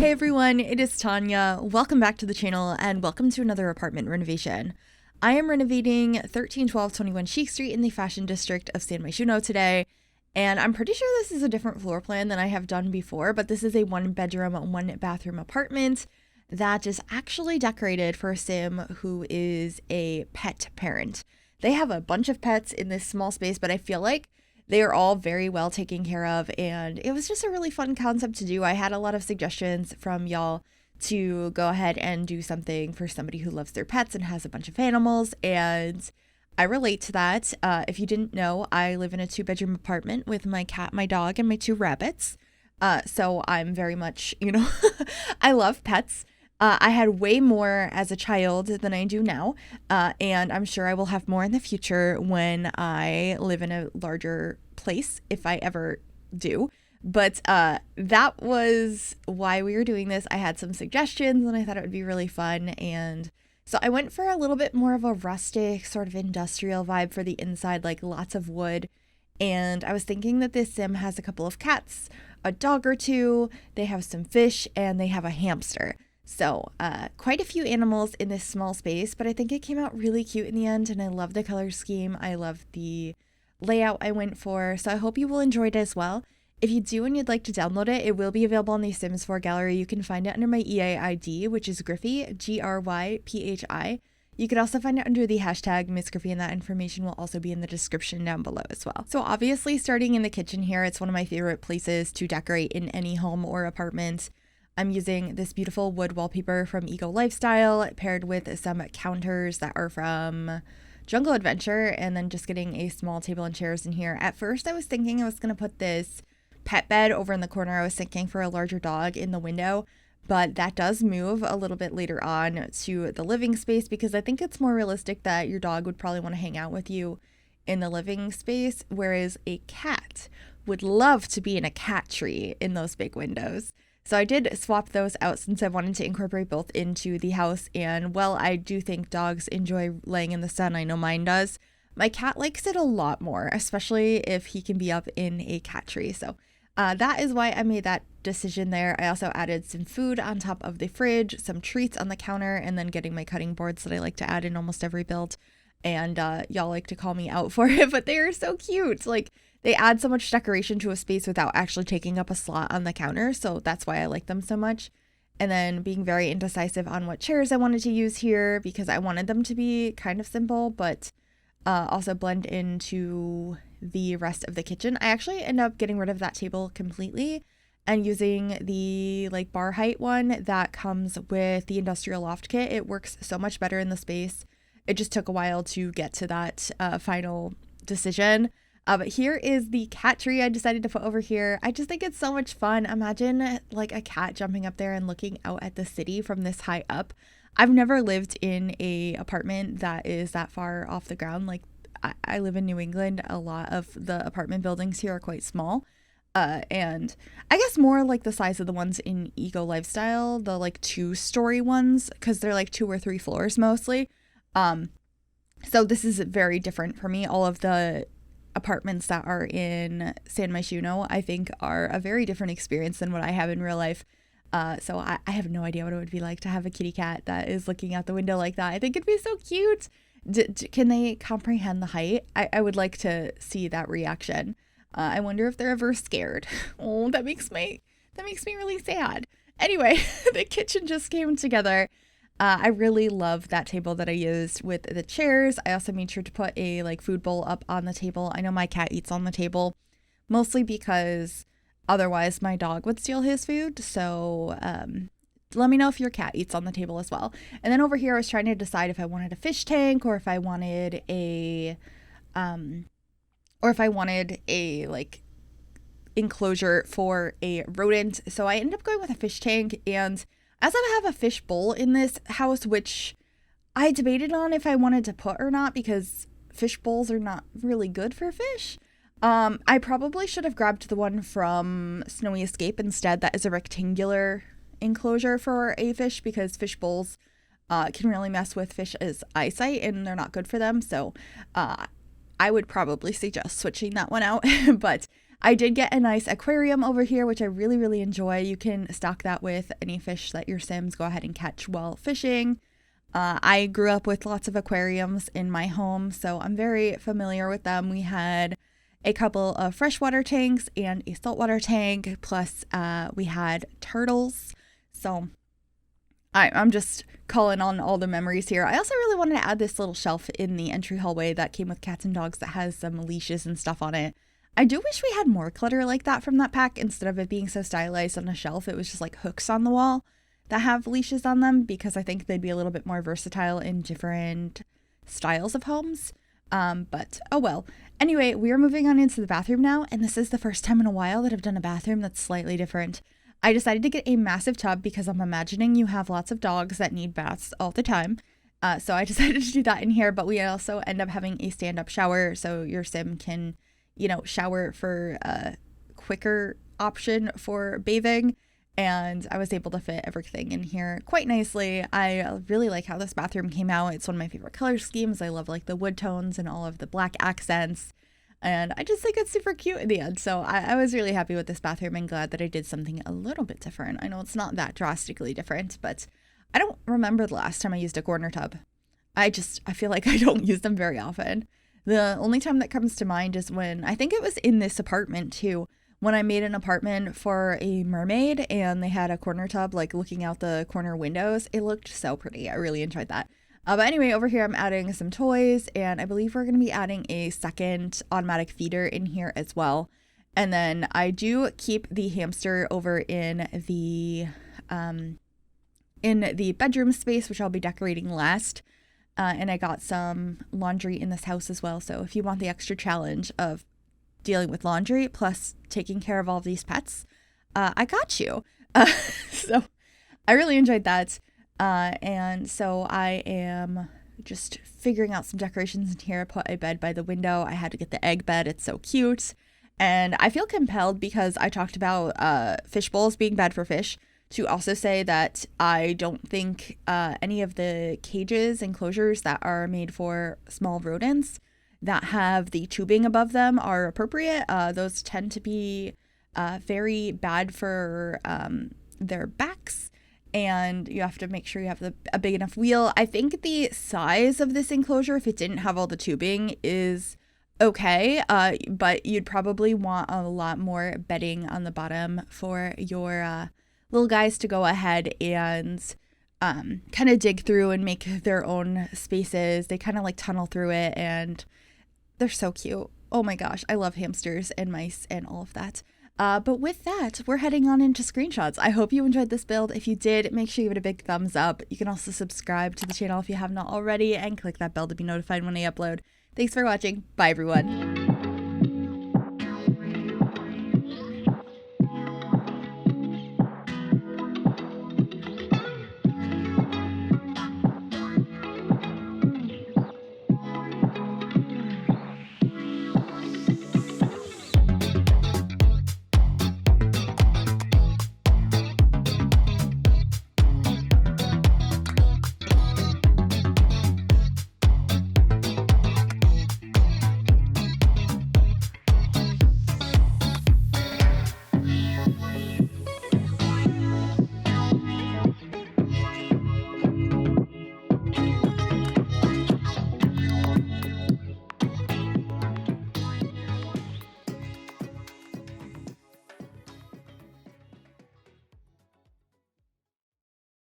Hey everyone, it is Tanya. Welcome back to the channel and welcome to another apartment renovation. I am renovating 131221 Chic Street in the fashion district of San Myshuno today, and I'm pretty sure this is a different floor plan than I have done before, but this is a 1-bedroom, 1-bathroom apartment that is actually decorated for a sim who is a pet parent. They have a bunch of pets in this small space, but I feel like they are all very well taken care of, and it was just a really fun concept to do. I had a lot of suggestions from y'all to go ahead and do something for somebody who loves their pets and has a bunch of animals, and I relate to that. If you didn't know, I live in a 2-bedroom apartment with my cat, my dog, and my 2 rabbits. So I'm very much, I love pets. I had way more as a child than I do now, and I'm sure I will have more in the future when I live in a larger place, if I ever do. But that was why we were doing this. I had some suggestions, and I thought it would be really fun, and so I went for a little bit more of a rustic, sort of industrial vibe for the inside, like lots of wood. And I was thinking that this sim has a couple of cats, a dog or two, they have some fish, and they have a hamster. So quite a few animals in this small space, but I think it came out really cute in the end, and I love the color scheme. I love the layout I went for, so I hope you will enjoy it as well. If you do and you'd like to download it, it will be available on the Sims 4 gallery. You can find it under my EA ID, which is Gryphi, Gryphi. You could also find it under the hashtag MissGryphi, and that information will also be in the description down below as well. So obviously, starting in the kitchen here, it's one of my favorite places to decorate in any home or apartment. I'm using this beautiful wood wallpaper from Eco Lifestyle paired with some counters that are from Jungle Adventure, and then just getting a small table and chairs in here. At first, I was thinking I was going to put this pet bed over in the corner. I was thinking for a larger dog in the window, but that does move a little bit later on to the living space because I think it's more realistic that your dog would probably want to hang out with you in the living space, whereas a cat would love to be in a cat tree in those big windows. So I did swap those out since I wanted to incorporate both into the house, and well, I do think dogs enjoy laying in the sun. I know mine does. My cat likes it a lot more, especially if he can be up in a cat tree. So that is why I made that decision there. I also added some food on top of the fridge, some treats on the counter, and then getting my cutting boards that I like to add in almost every build. And y'all like to call me out for it, but they are so cute. Like, they add so much decoration to a space without actually taking up a slot on the counter, so that's why I like them so much. And then being very indecisive on what chairs I wanted to use here because I wanted them to be kind of simple, but also blend into the rest of the kitchen. I actually end up getting rid of that table completely and using the like bar height one that comes with the industrial loft kit. It works so much better in the space. It just took a while to get to that final decision. But here is the cat tree I decided to put over here. I just think it's so much fun. Imagine like a cat jumping up there and looking out at the city from this high up. I've never lived in a apartment that is that far off the ground. Like I live in New England. A lot of the apartment buildings here are quite small. And I guess more like the size of the ones in Eco Lifestyle, the like 2-story ones, because they're like 2 or 3 floors mostly. So this is very different for me. All of the apartments that are in San Myshuno, I think, are a very different experience than what I have in real life. So I have no idea what it would be like to have a kitty cat that is looking out the window like that. I think it'd be so cute. Can they comprehend the height? I would like to see that reaction. I wonder if they're ever scared. Oh, that makes me really sad. Anyway, the kitchen just came together. I really love that table that I used with the chairs. I also made sure to put a like food bowl up on the table. I know my cat eats on the table, mostly because otherwise my dog would steal his food. So let me know if your cat eats on the table as well. And then over here I was trying to decide if I wanted a fish tank or if I wanted a like enclosure for a rodent. So I ended up going with a fish tank, and as I have a fish bowl in this house, which I debated on if I wanted to put or not because fish bowls are not really good for fish. I probably should have grabbed the one from Snowy Escape instead. That is a rectangular enclosure for a fish because fish bowls can really mess with fish's eyesight and they're not good for them. So I would probably suggest switching that one out. But I did get a nice aquarium over here, which I really, really enjoy. You can stock that with any fish that your Sims go ahead and catch while fishing. I grew up with lots of aquariums in my home, so I'm very familiar with them. We had a couple of freshwater tanks and a saltwater tank, plus we had turtles. So I'm just calling on all the memories here. I also really wanted to add this little shelf in the entry hallway that came with cats and dogs that has some leashes and stuff on it. I do wish we had more clutter like that from that pack. Instead of it being so stylized on a shelf, it was just like hooks on the wall that have leashes on them, because I think they'd be a little bit more versatile in different styles of homes. But oh well. Anyway, we are moving on into the bathroom now, and this is the first time in a while that I've done a bathroom that's slightly different. I decided to get a massive tub because I'm imagining you have lots of dogs that need baths all the time. So I decided to do that in here, but we also end up having a stand-up shower so your Sim can, shower for a quicker option for bathing. And I was able to fit everything in here quite nicely. I really like how this bathroom came out. It's one of my favorite color schemes. I love like the wood tones and all of the black accents. And I just think it's super cute in the end. So I was really happy with this bathroom and glad that I did something a little bit different. I know it's not that drastically different, but I don't remember the last time I used a corner tub. I feel like I don't use them very often. The only time that comes to mind is when, I think it was in this apartment too, when I made an apartment for a mermaid and they had a corner tub like looking out the corner windows. It looked so pretty. I really enjoyed that. But anyway, over here I'm adding some toys, and I believe we're going to be adding a second automatic feeder in here as well. And then I do keep the hamster over in the bedroom space, which I'll be decorating last. And I got some laundry in this house as well. So if you want the extra challenge of dealing with laundry plus taking care of all of these pets, I got you. So I really enjoyed that. And so I am just figuring out some decorations in here. I put a bed by the window. I had to get the egg bed. It's so cute. And I feel compelled, because I talked about fish bowls being bad for fish, to also say that I don't think any of the cages, enclosures that are made for small rodents that have the tubing above them are appropriate. Those tend to be very bad for their backs, and you have to make sure you have a big enough wheel. I think the size of this enclosure, if it didn't have all the tubing, is okay, but you'd probably want a lot more bedding on the bottom for your little guys to go ahead and kind of dig through and make their own spaces. They kind of like tunnel through it, and they're so cute. Oh my gosh, I love hamsters and mice and all of that. But with that, we're heading on into screenshots. I hope you enjoyed this build. If you did, make sure you give it a big thumbs up. You can also subscribe to the channel if you have not already, and click that bell to be notified when I upload. Thanks for watching. Bye, everyone.